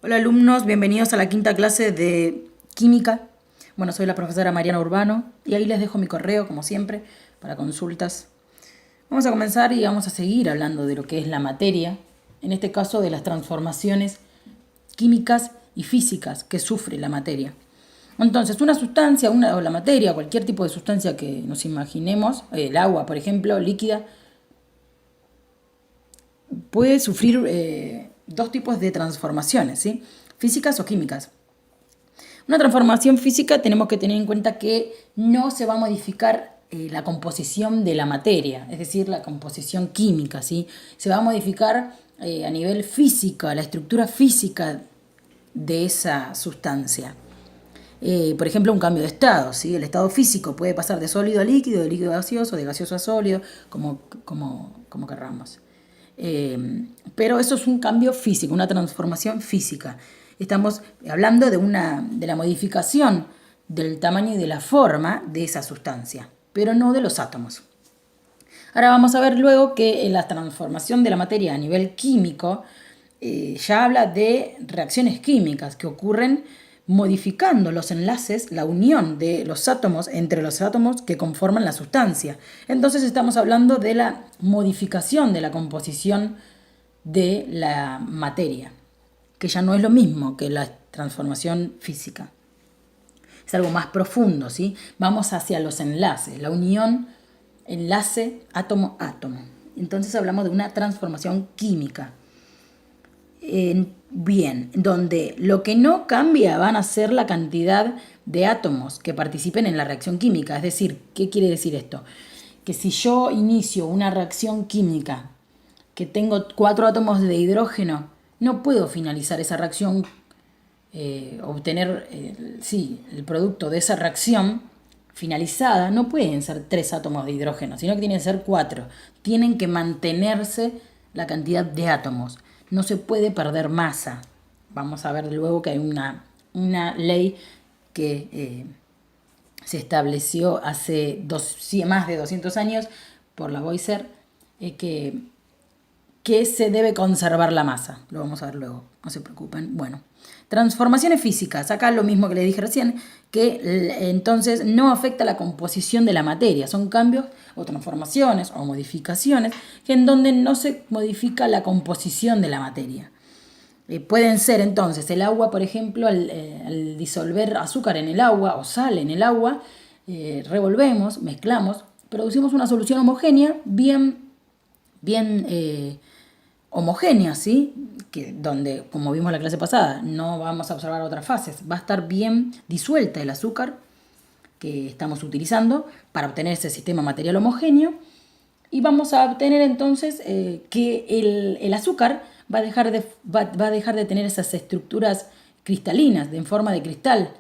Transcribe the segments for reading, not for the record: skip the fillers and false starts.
Hola alumnos, bienvenidos a la quinta clase de química. Bueno, soy la profesora Mariana Urbano y ahí les dejo mi correo, como siempre, para consultas. Vamos a comenzar y vamos a seguir hablando de lo que es la materia, en este caso de las transformaciones químicas y físicas que sufre la materia. Entonces, una sustancia, o la materia, cualquier tipo de sustancia que nos imaginemos, el agua, por ejemplo, líquida, puede sufrir dos tipos de transformaciones, ¿sí? Físicas o químicas. Una transformación física tenemos que tener en cuenta que no se va a modificar la composición de la materia, es decir, la composición química, ¿sí? Se va a modificar a nivel físico, la estructura física de esa sustancia. Por ejemplo, un cambio de estado, ¿sí? El estado físico puede pasar de sólido a líquido, de líquido a gaseoso, de gaseoso a sólido, como querramos. Pero eso es un cambio físico, una transformación física. Estamos hablando de la modificación del tamaño y de la forma de esa sustancia, pero no de los átomos. Ahora vamos a ver luego que en la transformación de la materia a nivel químico ya habla de reacciones químicas que ocurren modificando los enlaces, la unión de los átomos entre los átomos que conforman la sustancia. Entonces estamos hablando de la modificación de la composición de la materia, que ya no es lo mismo que la transformación física. Es algo más profundo, ¿sí? Vamos hacia los enlaces, la unión, enlace átomo-átomo. Entonces hablamos de una transformación química. Bien, donde lo que no cambia van a ser la cantidad de átomos que participen en la reacción química. Es decir, ¿qué quiere decir esto? Que si yo inicio una reacción química que tengo 4 átomos de hidrógeno, no puedo finalizar esa reacción, obtener el producto de esa reacción finalizada. No pueden ser 3 átomos de hidrógeno, sino que tienen que ser 4. Tienen que mantenerse la cantidad de átomos. No se puede perder masa. Vamos a ver luego que hay una ley que se estableció hace más de 200 años por Lavoisier, que se debe conservar la masa. Lo vamos a ver luego, no se preocupen. Bueno, transformaciones físicas. Acá lo mismo que le dije recién, que entonces no afecta la composición de la materia. Son cambios o transformaciones o modificaciones que en donde no se modifica la composición de la materia. Pueden ser entonces el agua, por ejemplo, al disolver azúcar en el agua o sal en el agua, revolvemos, mezclamos, producimos una solución homogénea, bien homogénea, ¿sí? Donde, como vimos en la clase pasada, no vamos a observar otras fases. Va a estar bien disuelta el azúcar que estamos utilizando para obtener ese sistema material homogéneo. Y vamos a obtener entonces que el azúcar va a dejar de tener esas estructuras cristalinas, en forma de cristal,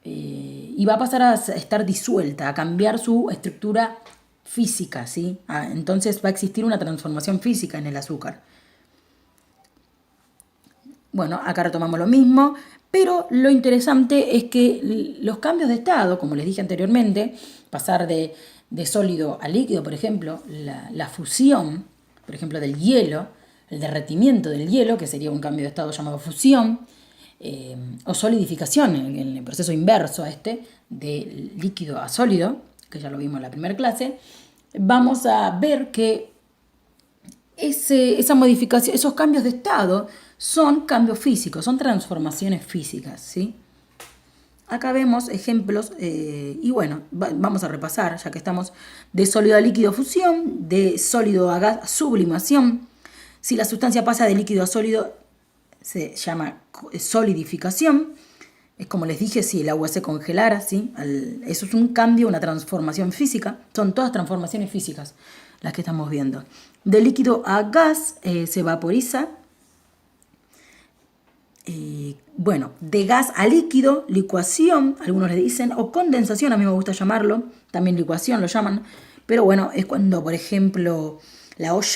y va a pasar a estar disuelta, a cambiar su estructura física, ¿sí? Entonces va a existir una transformación física en el azúcar. Bueno, acá retomamos lo mismo, pero lo interesante es que los cambios de estado, como les dije anteriormente, pasar de sólido a líquido, por ejemplo, la fusión, por ejemplo, del hielo, el derretimiento del hielo, que sería un cambio de estado llamado fusión, o solidificación, en el proceso inverso a de líquido a sólido, que ya lo vimos en la primera clase, vamos a ver que esa modificación, esos cambios de estado son cambios físicos, son transformaciones físicas, ¿sí? Acá vemos ejemplos y bueno, vamos a repasar, ya que estamos de sólido a líquido fusión, de sólido a gas sublimación. Si la sustancia pasa de líquido a sólido, se llama solidificación. Es como les dije, si el agua se congelara, ¿sí? Eso es un cambio, una transformación física. Son todas transformaciones físicas las que estamos viendo. De líquido a gas se vaporiza. Bueno, de gas a líquido, licuación, algunos le dicen, o condensación, a mí me gusta llamarlo, también licuación lo llaman, pero bueno, es cuando, por ejemplo,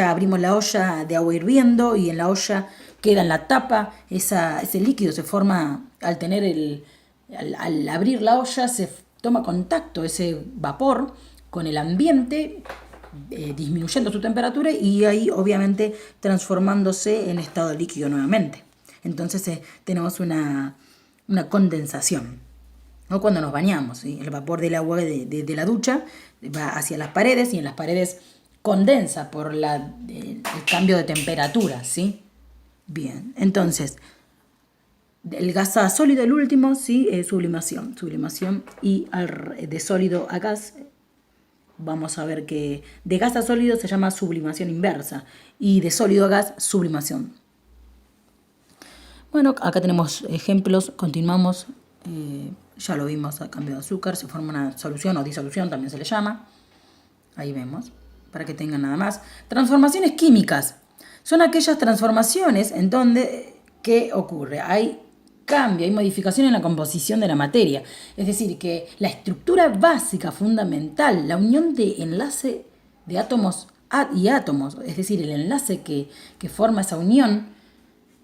abrimos la olla de agua hirviendo y en la olla queda en la tapa, ese líquido se forma al abrir la olla, se toma contacto ese vapor con el ambiente, disminuyendo su temperatura y ahí obviamente transformándose en estado líquido nuevamente. Entonces tenemos una condensación. O cuando nos bañamos, ¿sí? El vapor del agua de la ducha va hacia las paredes y en las paredes condensa por el cambio de temperatura, ¿sí? Bien, entonces, el gas a sólido, el último, ¿sí? Sublimación. Sublimación y de sólido a gas, vamos a ver que de gas a sólido se llama sublimación inversa y de sólido a gas, sublimación. Bueno, acá tenemos ejemplos, continuamos. Ya lo vimos a cambio de azúcar, se forma una solución o disolución, también se le llama. Ahí vemos, para que tengan nada más. Transformaciones químicas. Son aquellas transformaciones en donde, ¿qué ocurre? Hay cambio, hay modificación en la composición de la materia. Es decir, que la estructura básica, fundamental, la unión de enlace de átomos y átomos, es decir, el enlace que forma esa unión,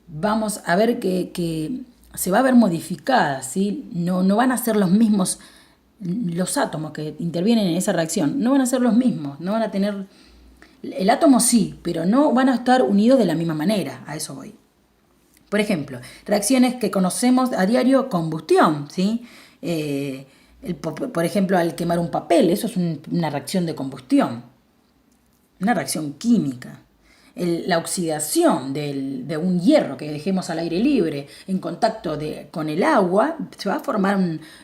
vamos a ver que se va a ver modificada, ¿sí? No van a ser los mismos, los átomos que intervienen en esa reacción, no van a ser los mismos, no van a tener, el átomo sí, pero no van a estar unidos de la misma manera, a eso voy. Por ejemplo, reacciones que conocemos a diario, combustión, ¿sí? Por ejemplo, al quemar un papel, eso es una reacción de combustión, una reacción química. La oxidación de un hierro que dejemos al aire libre en contacto con el agua, se va a formar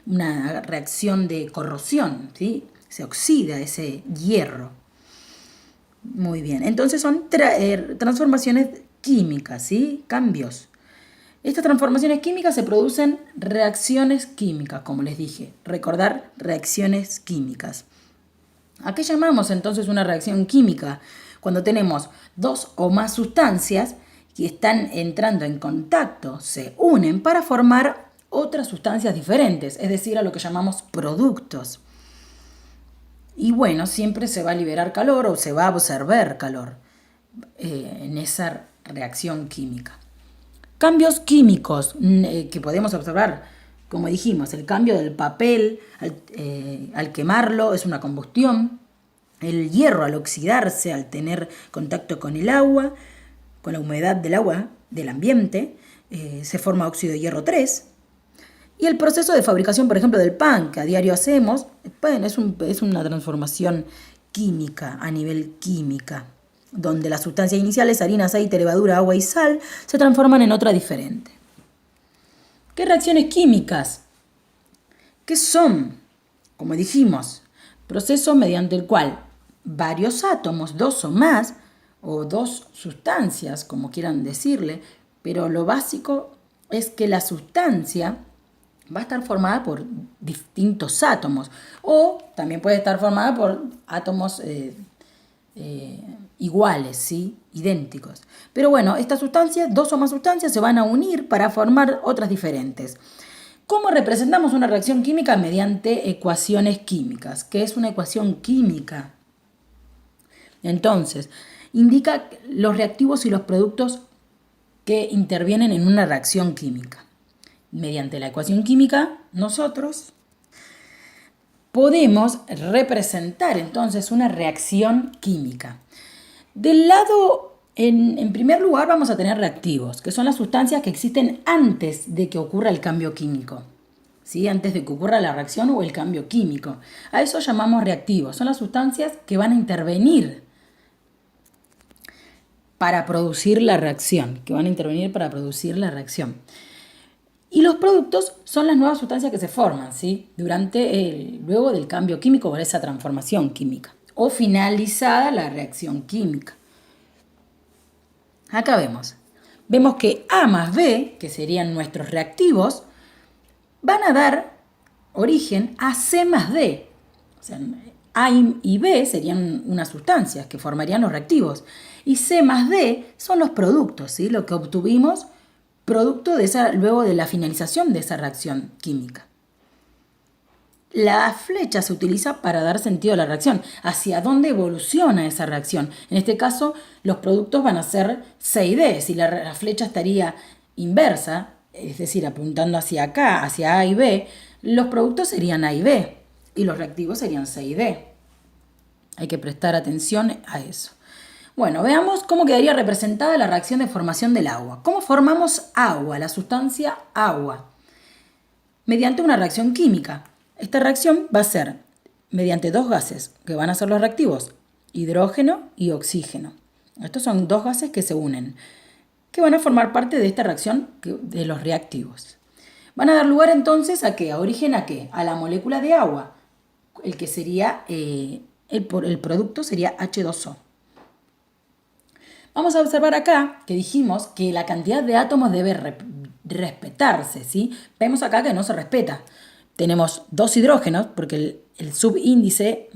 una reacción de corrosión, ¿sí? Se oxida ese hierro. Muy bien, entonces son transformaciones químicas, ¿sí? Cambios. Estas transformaciones químicas se producen reacciones químicas, como les dije. Recordar reacciones químicas. ¿A qué llamamos entonces una reacción química? Cuando tenemos dos o más sustancias que están entrando en contacto, se unen para formar otras sustancias diferentes, es decir, a lo que llamamos productos. Y bueno, siempre se va a liberar calor o se va a absorber calor en esa reacción química. Cambios químicos que podemos observar, como dijimos, el cambio del papel al quemarlo es una combustión. El hierro al oxidarse, al tener contacto con el agua, con la humedad del agua, del ambiente, se forma óxido de hierro 3. Y el proceso de fabricación, por ejemplo, del pan que a diario hacemos, bueno, es una transformación química, a nivel química, donde las sustancias iniciales, harina, aceite, levadura, agua y sal, se transforman en otra diferente. ¿Qué reacciones químicas? ¿Qué son? Como dijimos, proceso mediante el cual varios átomos, dos o más, o dos sustancias, como quieran decirle, pero lo básico es que la sustancia va a estar formada por distintos átomos, o también puede estar formada por átomos iguales, ¿sí? Idénticos. Pero bueno, estas sustancias, dos o más sustancias, se van a unir para formar otras diferentes. ¿Cómo representamos una reacción química? Mediante ecuaciones químicas. ¿Qué es una ecuación química? Entonces, indica los reactivos y los productos que intervienen en una reacción química. Mediante la ecuación química, nosotros podemos representar entonces una reacción química. Del lado, en primer lugar, vamos a tener reactivos, que son las sustancias que existen antes de que ocurra el cambio químico. ¿Sí? Antes de que ocurra la reacción o el cambio químico. A eso llamamos reactivos. Son las sustancias que van a intervenir para producir la reacción. Y los productos son las nuevas sustancias que se forman, ¿sí? Luego del cambio químico o esa transformación química. O finalizada la reacción química. Acá vemos que A más B, que serían nuestros reactivos, van a dar origen a C más D. O sea, A y B serían unas sustancias que formarían los reactivos. Y C más D son los productos, ¿sí? Lo que obtuvimos producto luego de la finalización de esa reacción química. La flecha se utiliza para dar sentido a la reacción, hacia dónde evoluciona esa reacción. En este caso, los productos van a ser C y D. Si la flecha estaría inversa, es decir, apuntando hacia acá, hacia A y B, los productos serían A y B y los reactivos serían C y D. Hay que prestar atención a eso. Bueno, veamos cómo quedaría representada la reacción de formación del agua. ¿Cómo formamos agua, la sustancia agua? Mediante una reacción química. Esta reacción va a ser mediante dos gases que van a ser los reactivos, hidrógeno y oxígeno. Estos son dos gases que se unen, que van a formar parte de esta reacción de los reactivos. Van a dar lugar entonces a qué, a origen a qué, a la molécula de agua, el que sería, el producto sería H2O. Vamos a observar acá que dijimos que la cantidad de átomos debe respetarse, ¿sí? Vemos acá que no se respeta. Tenemos dos hidrógenos, porque el subíndice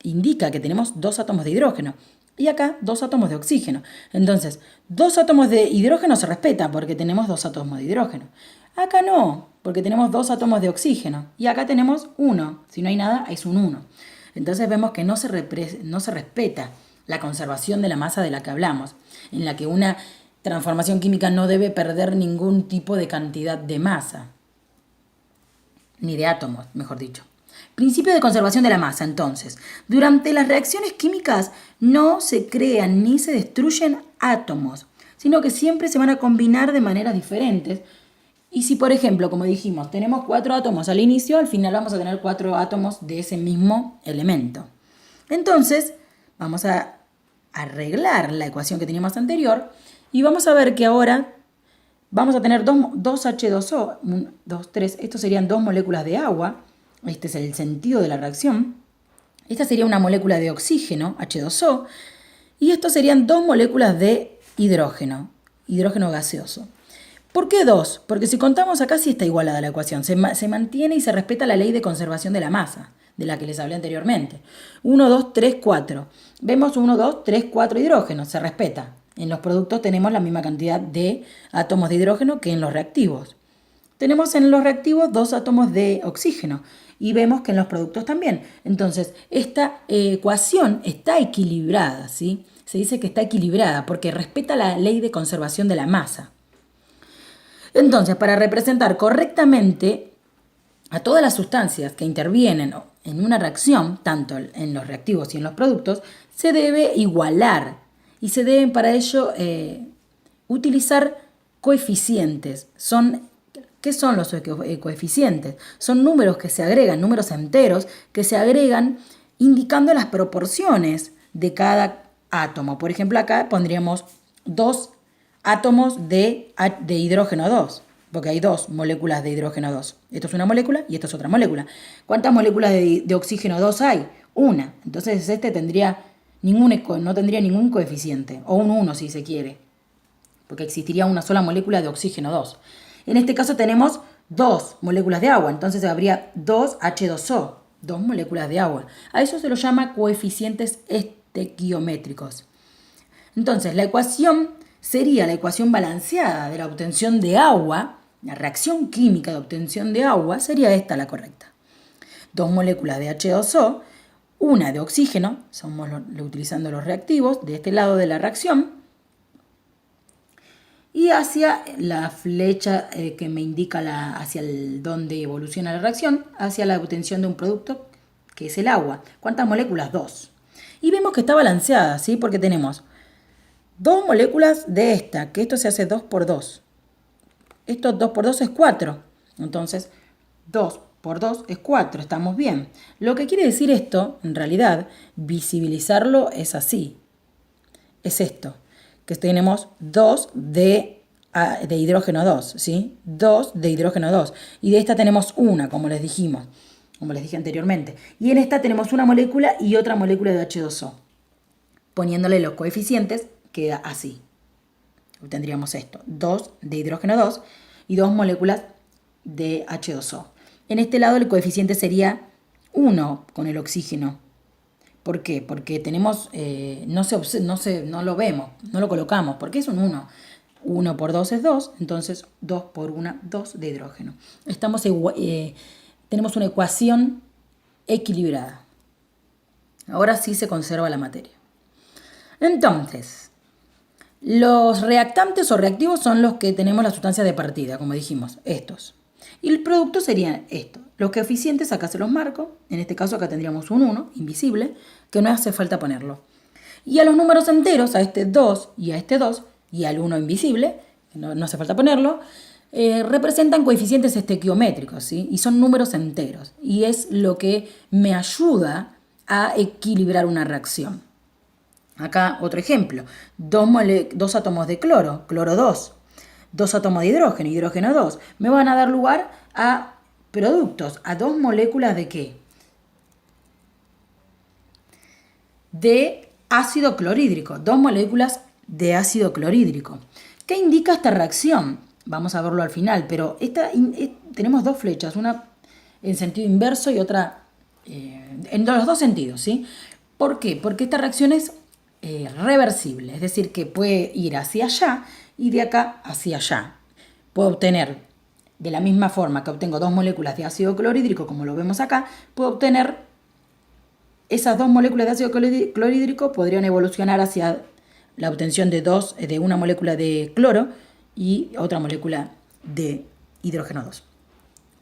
indica que tenemos dos átomos de hidrógeno. Y acá dos átomos de oxígeno. Entonces, dos átomos de hidrógeno se respeta porque tenemos dos átomos de hidrógeno. Acá no, porque tenemos dos átomos de oxígeno. Y acá tenemos uno. Si no hay nada, es un 1. Entonces vemos que no se respeta la conservación de la masa de la que hablamos, en la que una transformación química no debe perder ningún tipo de cantidad de masa, ni de átomos, mejor dicho. Principio de conservación de la masa, entonces. Durante las reacciones químicas no se crean ni se destruyen átomos, sino que siempre se van a combinar de maneras diferentes. Y si, por ejemplo, como dijimos, tenemos 4 átomos al inicio, al final vamos a tener 4 átomos de ese mismo elemento. Entonces, vamos a arreglar la ecuación que teníamos anterior y vamos a ver que ahora vamos a tener 2H2O, 1, 2, 3, estos serían dos moléculas de agua, este es el sentido de la reacción, esta sería una molécula de oxígeno, H2O, y estos serían dos moléculas de hidrógeno gaseoso. ¿Por qué 2? Porque si contamos acá sí está igualada la ecuación, se mantiene y se respeta la ley de conservación de la masa, de la que les hablé anteriormente. 1, 2, 3, 4. Vemos 1, 2, 3, 4 hidrógenos, se respeta. En los productos tenemos la misma cantidad de átomos de hidrógeno que en los reactivos. Tenemos en los reactivos 2 átomos de oxígeno y vemos que en los productos también. Entonces, esta ecuación está equilibrada, ¿sí? Se dice que está equilibrada porque respeta la ley de conservación de la masa. Entonces, para representar correctamente a todas las sustancias que intervienen en una reacción, tanto en los reactivos y en los productos, se debe igualar y se deben para ello utilizar coeficientes. ¿Qué son los coeficientes? Son números que se agregan, números enteros que se agregan indicando las proporciones de cada átomo. Por ejemplo, acá pondríamos 2 átomos de hidrógeno 2. Porque hay dos moléculas de hidrógeno 2. Esto es una molécula y esto es otra molécula. ¿Cuántas moléculas de oxígeno 2 hay? Una. Entonces este no tendría ningún coeficiente. O un 1 si se quiere. Porque existiría una sola molécula de oxígeno 2. En este caso tenemos dos moléculas de agua. Entonces habría 2H2O. Dos moléculas de agua. A eso se lo llama coeficientes estequiométricos. Entonces la ecuación sería la ecuación balanceada de la obtención de agua. La reacción química de obtención de agua sería esta la correcta. Dos moléculas de H2O, una de oxígeno, estamos utilizando los reactivos, de este lado de la reacción, y hacia la flecha que me indica hacia donde evoluciona la reacción, hacia la obtención de un producto que es el agua. ¿Cuántas moléculas? 2. Y vemos que está balanceada, ¿sí? Porque tenemos 2 moléculas de esta, que esto se hace 2 por 2. Esto 2 por 2 es 4. Entonces, 2 por 2 es 4. Estamos bien. Lo que quiere decir esto, en realidad, visibilizarlo es así. Es esto. Que tenemos 2 de hidrógeno 2, ¿sí? 2 de hidrógeno 2. Y de esta tenemos una, como les dijimos. Como les dije anteriormente. Y en esta tenemos una molécula y otra molécula de H2O. Poniéndole los coeficientes, queda así. Tendríamos esto, 2 de hidrógeno 2 y 2 moléculas de H2O. En este lado el coeficiente sería 1 con el oxígeno. ¿Por qué? Porque tenemos, no lo vemos, no lo colocamos, porque es un 1. 1 por 2 es 2, entonces 2 por 1, 2 de hidrógeno. Tenemos una ecuación equilibrada. Ahora sí se conserva la materia. Entonces, los reactantes o reactivos son los que tenemos la sustancia de partida, como dijimos, estos. Y el producto serían estos. Los coeficientes acá se los marco. En este caso acá tendríamos un 1, invisible, que no hace falta ponerlo. Y a los números enteros, a este 2 y a este 2, y al 1 invisible, no hace falta ponerlo, representan coeficientes estequiométricos, ¿sí? Y son números enteros. Y es lo que me ayuda a equilibrar una reacción. Acá otro ejemplo, dos átomos de cloro, cloro 2, dos átomos de hidrógeno, hidrógeno 2, me van a dar lugar a productos, a dos moléculas de ¿qué? De ácido clorhídrico, dos moléculas de ácido clorhídrico. ¿Qué indica esta reacción? Vamos a verlo al final, pero tenemos dos flechas, una en sentido inverso y otra en los dos sentidos, ¿sí? ¿Por qué? Porque esta reacción es reversible, es decir, que puede ir hacia allá y de acá hacia allá. Puedo obtener, de la misma forma que obtengo dos moléculas de ácido clorhídrico, como lo vemos acá, puedo obtener esas dos moléculas de ácido clorhídrico podrían evolucionar hacia la obtención de una molécula de cloro y otra molécula de hidrógeno 2.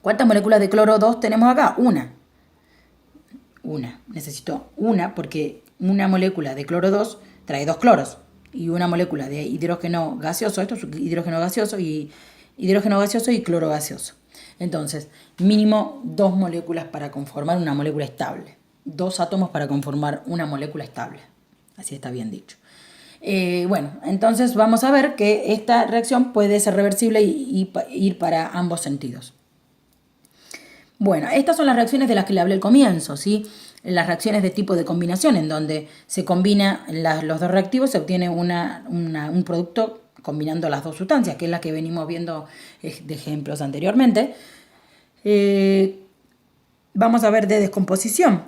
¿Cuántas moléculas de cloro 2 tenemos acá? Una. Necesito una porque una molécula de cloro 2 trae dos cloros. Y una molécula de hidrógeno gaseoso, esto es hidrógeno gaseoso y cloro gaseoso. Entonces, mínimo dos moléculas para conformar una molécula estable. Dos átomos para conformar una molécula estable. Así está bien dicho. Bueno, entonces vamos a ver que esta reacción puede ser reversible y ir para ambos sentidos. Bueno, estas son las reacciones de las que le hablé al comienzo, ¿sí? Las reacciones de tipo de combinación, en donde se combinan los dos reactivos, se obtiene un producto combinando las dos sustancias, que es la que venimos viendo de ejemplos anteriormente. Vamos a ver de descomposición,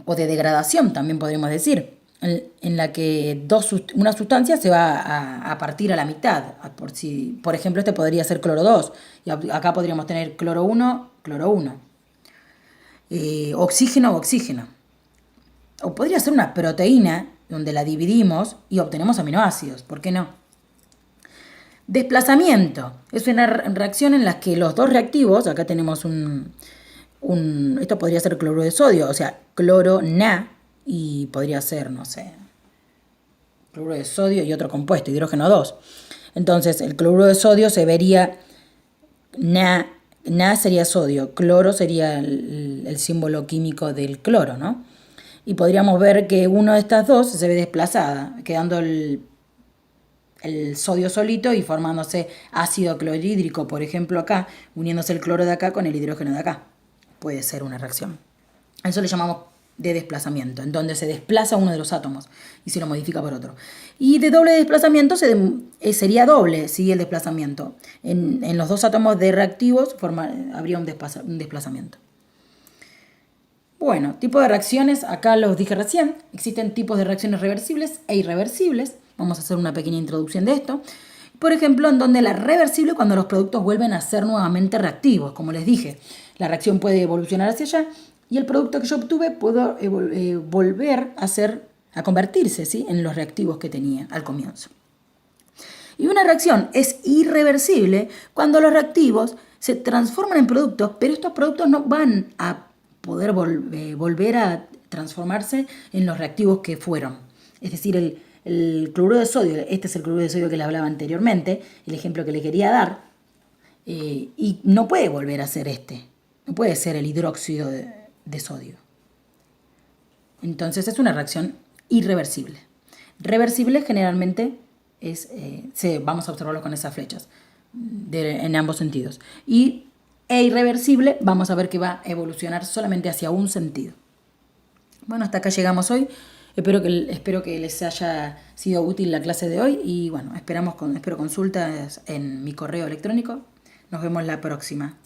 o de degradación también podríamos decir, en la que una sustancia se va a partir a la mitad. Por ejemplo, este podría ser cloro 2, y acá podríamos tener cloro 1, cloro 1. Oxígeno, oxígeno. O podría ser una proteína donde la dividimos y obtenemos aminoácidos, ¿por qué no? Desplazamiento. Es una reacción en la que los dos reactivos, acá tenemos esto podría ser cloruro de sodio, o sea, cloro Na, y podría ser, no sé, cloruro de sodio y otro compuesto, hidrógeno 2. Entonces, el cloruro de sodio se vería Na sería sodio, cloro sería el símbolo químico del cloro, ¿no? Y podríamos ver que una de estas dos se ve desplazada, quedando el sodio solito y formándose ácido clorhídrico, por ejemplo acá, uniéndose el cloro de acá con el hidrógeno de acá. Puede ser una reacción. A eso le llamamos de desplazamiento, en donde se desplaza uno de los átomos y se lo modifica por otro. Y de doble desplazamiento sería doble, ¿sí? El desplazamiento. En los dos átomos de reactivos habría un desplazamiento. Bueno, tipo de reacciones, acá los dije recién. Existen tipos de reacciones reversibles e irreversibles. Vamos a hacer una pequeña introducción de esto. Por ejemplo, en donde la reversible cuando los productos vuelven a ser nuevamente reactivos. Como les dije, la reacción puede evolucionar hacia allá y el producto que yo obtuve pudo volver a convertirse, ¿sí? En los reactivos que tenía al comienzo. Y una reacción es irreversible cuando los reactivos se transforman en productos, pero estos productos no van a poder volver a transformarse en los reactivos que fueron. Es decir, el cloruro de sodio, este es el cloruro de sodio que les hablaba anteriormente, el ejemplo que le quería dar, y no puede volver a ser no puede ser el hidróxido de sodio. Entonces es una reacción irreversible. Reversible generalmente vamos a observarlo con esas flechas en ambos sentidos. E irreversible vamos a ver que va a evolucionar solamente hacia un sentido. Bueno, hasta acá llegamos hoy. Espero que les haya sido útil la clase de hoy y bueno, espero consultas en mi correo electrónico. Nos vemos la próxima.